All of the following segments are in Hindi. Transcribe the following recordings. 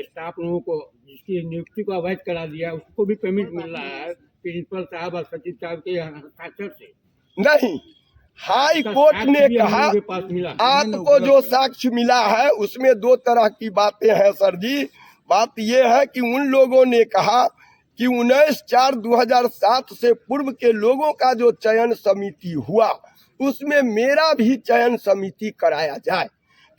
स्टाफ लोगों को जिसकी नियुक्ति को अवैध करा दिया उसको भी पेमेंट मिल रहा है प्रिंसिपल साहब और सचिव साहब के हस्ताक्षर से। नहीं, हाई कोर्ट ने कहा आपको जो साक्ष्य मिला है उसमें दो तरह की बातें हैं सर जी। बात यह है कि उन लोगों ने कहा कि 19/4/2007 से पूर्व के लोगों का जो चयन समिति हुआ उसमें मेरा भी चयन समिति कराया जाए।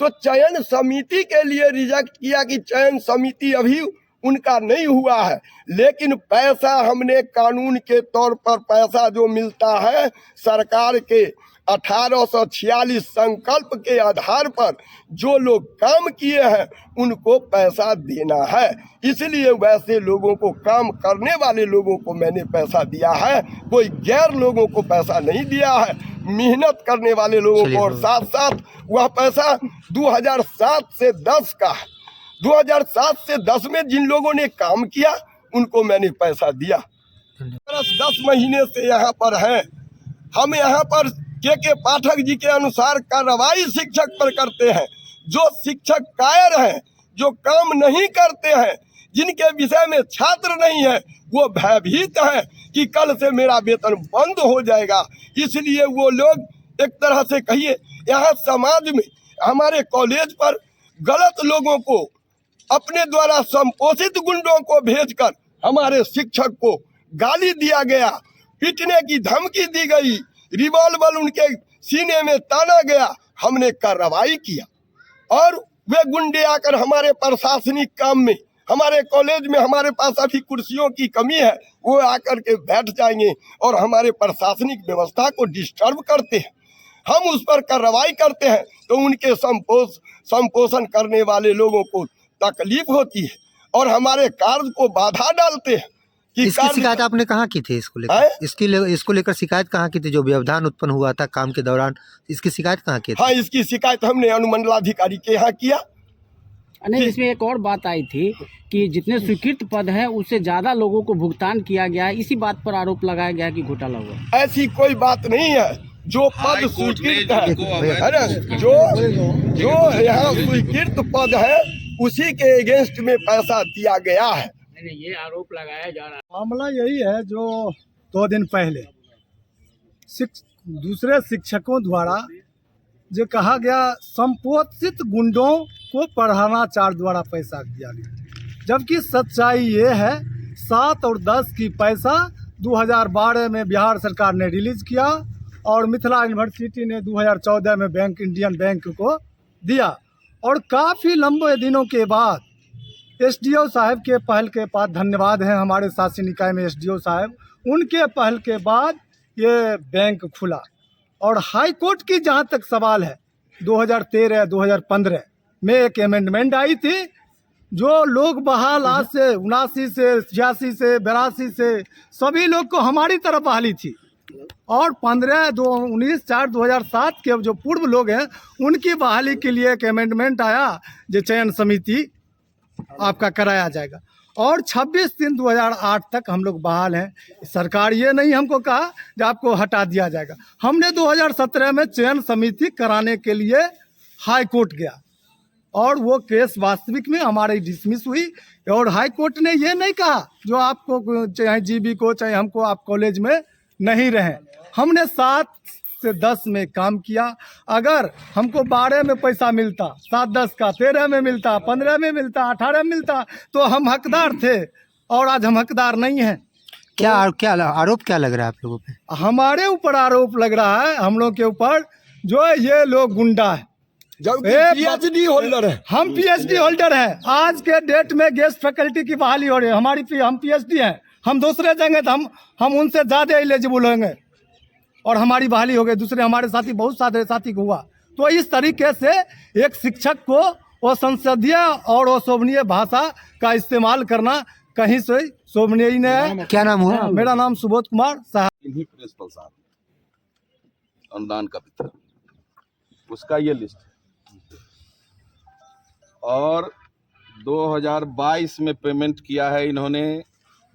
तो चयन समिति के लिए रिजेक्ट किया कि चयन समिति अभी उनका नहीं हुआ है, लेकिन पैसा हमने कानून के तौर पर पैसा जो मिलता है सरकार के 1846 संकल्प के आधार पर जो लोग काम किए हैं उनको पैसा देना है। इसलिए वैसे लोगों को, काम करने वाले लोगों को मैंने पैसा दिया है, कोई गैर लोगों को पैसा नहीं दिया है, मेहनत करने वाले लोगों को। और साथ साथ वह पैसा 2007 से 10 का है। 2007 से 10 में जिन लोगों ने काम किया उनको मैंने पैसा दिया। 10 महीने से यहाँ पर हैं। हम यहाँ पर के पाठक जी के अनुसार कार्रवाई शिक्षक पर करते हैं। जो शिक्षक कायर हैं, जो काम नहीं करते हैं, जिनके विषय में छात्र नहीं है, वो भयभीत है कि कल से मेरा वेतन बंद हो जाएगा। इसलिए वो लोग एक तरह से कहिए यहाँ समाज में हमारे कॉलेज पर गलत लोगों को, अपने द्वारा संपोषित गुंडों को भेजकर हमारे शिक्षक को गाली दिया गया, पीटने की धमकी दी गई, रिवॉल्वर उनके सीने में ताना गया। हमने कार्रवाई किया और वे गुंडे आकर हमारे प्रशासनिक काम में, हमारे कॉलेज में हमारे पास अभी कुर्सियों की कमी है, वो आकर के बैठ जाएंगे और हमारे प्रशासनिक व्यवस्था को डिस्टर्ब करते हैं। हम उस पर कार्रवाई करते हैं तो उनके संपोषण करने वाले लोगों को तकलीफ होती है और हमारे कार्य को बाधा डालते हैं। इसकी शिकायत आपने कहाँ की थी? इसको लेकर इसको लेकर शिकायत कहाँ की थी? जो व्यवधान उत्पन्न हुआ था काम के दौरान, इसकी शिकायत कहाँ की थी? हाँ, इसकी शिकायत हमने अनुमंडलाधिकारी के यहाँ किया। नहीं, इसमें एक और बात आई थी कि जितने स्वीकृत पद हैं उससे ज्यादा लोगों को भुगतान किया गया है। इसी बात पर आरोप लगाया गया कि घोटाला हुआ। ऐसी कोई बात नहीं है। जो पद स्वीकृत है, जो यहाँ स्वीकृत पद है उसी के अगेंस्ट में पैसा दिया गया है। ये आरोप लगाया जा रहा है। मामला यही है, जो 2 दिन पहले दूसरे शिक्षकों द्वारा जो कहा गया संपोषित गुंडों को पढ़ाना 4 द्वारा पैसा दिया गया, जबकि सच्चाई ये है 7 और 10 की पैसा 2012 में बिहार सरकार ने रिलीज किया और मिथिला यूनिवर्सिटी ने 2014 में बैंक, इंडियन बैंक को दिया। और काफ़ी लंबे दिनों के बाद एसडीओ साहब के पहल के बाद, धन्यवाद है हमारे शासी निकाय में एसडीओ साहब, उनके पहल के बाद ये बैंक खुला। और हाई कोर्ट की जहाँ तक सवाल है, 2013-2015 में एक अमेंडमेंट आई थी, जो लोग बहाल आज से 79 से 86 से 82 से सभी लोग को हमारी तरफ बहाली थी। और 19/4/2007 के जो पूर्व लोग हैं उनकी बहाली के लिए एक अमेंडमेंट आया, जो चयन समिति आपका कराया जाएगा। और 26/3/2008 तक हम लोग बहाल हैं। सरकार ये नहीं हमको कहा कि आपको हटा दिया जाएगा। हमने 2017 में चयन समिति कराने के लिए हाई कोर्ट गया और वो केस वास्तविक में हमारी डिसमिस हुई। और हाई कोर्ट ने ये नहीं कहा जो आपको चाहे जीबी को चाहे हमको आप कॉलेज में नहीं रहे। हमने 7 से 10 में काम किया। अगर हमको 12 में पैसा मिलता, 7-10 का 13 में मिलता, 15 में मिलता, 18 में मिलता, तो हम हकदार थे। और आज हम हकदार नहीं हैं। क्या आरोप क्या लग रहा है आप लोगों पे? हमारे ऊपर आरोप लग रहा है, हम लोग के ऊपर, जो ये लोग गुंडा है। पीएचडी होल्डर है, हम पीएचडी होल्डर हैं। आज के डेट में गेस्ट फैकल्टी की बहाली हो रही है। हम पीएचडी हैं, हम दूसरे जाएंगे तो हम उनसे ज़्यादा एलिजिबल होंगे और हमारी बहाली हो गई। दूसरे हमारे साथी, बहुत सारे साथी को हुआ। तो इस तरीके से एक शिक्षक को वो संसदीय और अशोभनीय भाषा का इस्तेमाल करना कहीं से शोभनीय ही नहीं है। क्या नाम हुआ? मेरा नाम सुबोध कुमार साहब। इन्हीं प्रिंसिपल साहब अनुदान का वितरण, उसका ये लिस्ट है। और 2022 में पेमेंट किया है इन्होंने,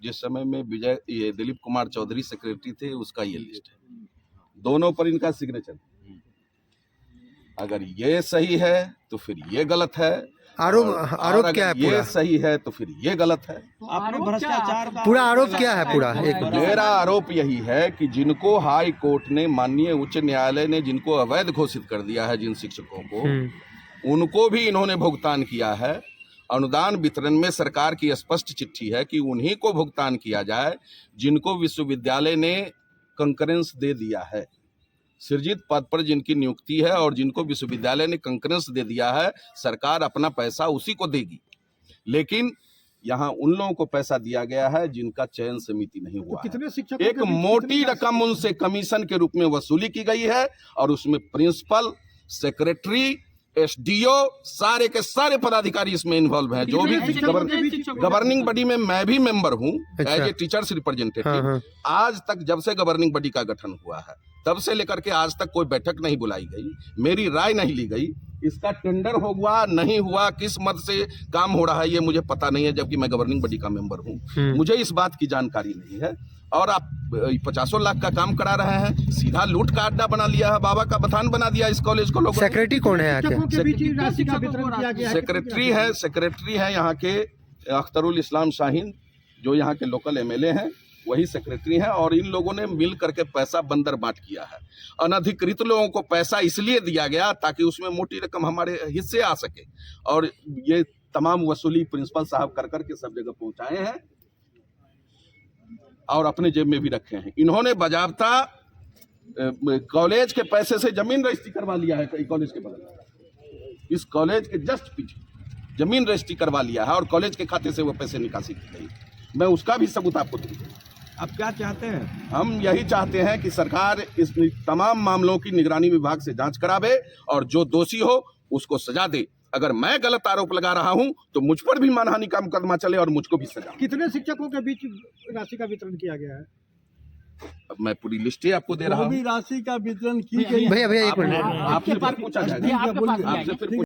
जिस समय में ये दिलीप कुमार चौधरी सेक्रेटरी थे, उसका ये लिस्ट है। दोनों पर इनका सिग्नेचर। अगर ये सही है तो फिर ये गलत है, आरोप और आरोप अगर क्या है ये पूरा? सही है तो फिर ये गलत है। आपने भ्रष्टाचार पूरा आरोप क्या है पूरा? एक मिनट। मेरा आरोप यही है कि जिनको हाई कोर्ट ने, माननीय उच्च न्यायालय ने जिनको अवैध घोषित कर दिया है, जिन शिक्षकों को, उनको भी इन्होंने भुगतान किया है। अनुदान वितरण में सरकार की स्पष्ट चिट्ठी है कि उन्हीं को भुगतान किया जाए जिनको विश्वविद्यालय ने कंकरेंस दे दिया है। सृजित पद पर जिनकी नियुक्ति है और जिनको विश्वविद्यालय ने कंकरेंस दे दिया है, सरकार अपना पैसा उसी को देगी। लेकिन यहाँ उन लोगों को पैसा दिया गया है जिनका चयन समिति नहीं हुआ है। एक मोटी रकम उनसे कमीशन के रूप में वसूली की गई है और उसमें प्रिंसिपल, सेक्रेटरी, एसडीओ, सारे के सारे पदाधिकारी इसमें इन्वॉल्व हैं। जो भी गवर्निंग बॉडी में मैं भी मेंबर हूँ एज ए टीचर्स रिप्रेजेंटेटिव। आज तक जब से गवर्निंग बॉडी का गठन हुआ है तब से लेकर के आज तक कोई बैठक नहीं बुलाई गई, मेरी राय नहीं ली गई, इसका टेंडर हुआ नहीं हुआ, किस मद से काम हो रहा है ये मुझे पता नहीं है, जबकि मैं गवर्निंग बॉडी का मेंबर हूँ। मुझे इस बात की जानकारी नहीं है। और आप 50 लाख का काम करा रहे हैं, सीधा लूट का अड्डा बना लिया है, बाबा का बथान बना दिया इस कॉलेज को लोगों। सेक्रेटरी कौन है यहाँ के? सेक्रेटरी है यहाँ के अख्तरुल इस्लाम शाहीन, जो यहाँ के लोकल एमएलए हैं, वही सेक्रेटरी हैं। और इन लोगों ने मिल करके पैसा बंदर बांट किया है। अनधिकृत लोगों को पैसा इसलिए दिया गया ताकि उसमें मोटी रकम हमारे हिस्से आ सके, और ये तमाम वसूली प्रिंसिपल साहब कर करके सब जगह पहुंचाए हैं और अपने जेब में भी रखे हैं। इन्होंने बजाबता कॉलेज के पैसे से जमीन रजिस्ट्री करवा लिया है। कॉलेज के बगल, इस कॉलेज के जस्ट पीछे जमीन रजिस्ट्री करवा लिया है और कॉलेज के खाते से वो पैसे निकासी की गई। मैं उसका भी सबूत आपको दूंगा। आप क्या चाहते हैं? हम यही चाहते हैं कि सरकार इस तमाम मामलों की निगरानी विभाग से जांच करावे और जो दोषी हो उसको सजा दे। अगर मैं गलत आरोप लगा रहा हूं तो मुझ पर भी मानहानि का मुकदमा चले और मुझको भी सजा। कितने शिक्षकों के बीच राशि का वितरण किया गया है? अब मैं पूरी लिस्ट ही आपको दे रहा हूँ। राशि का वितरण की गई। भैया एक मिनट। आपसे फिर पूछा जाएगा। आपके पास आपसे फिर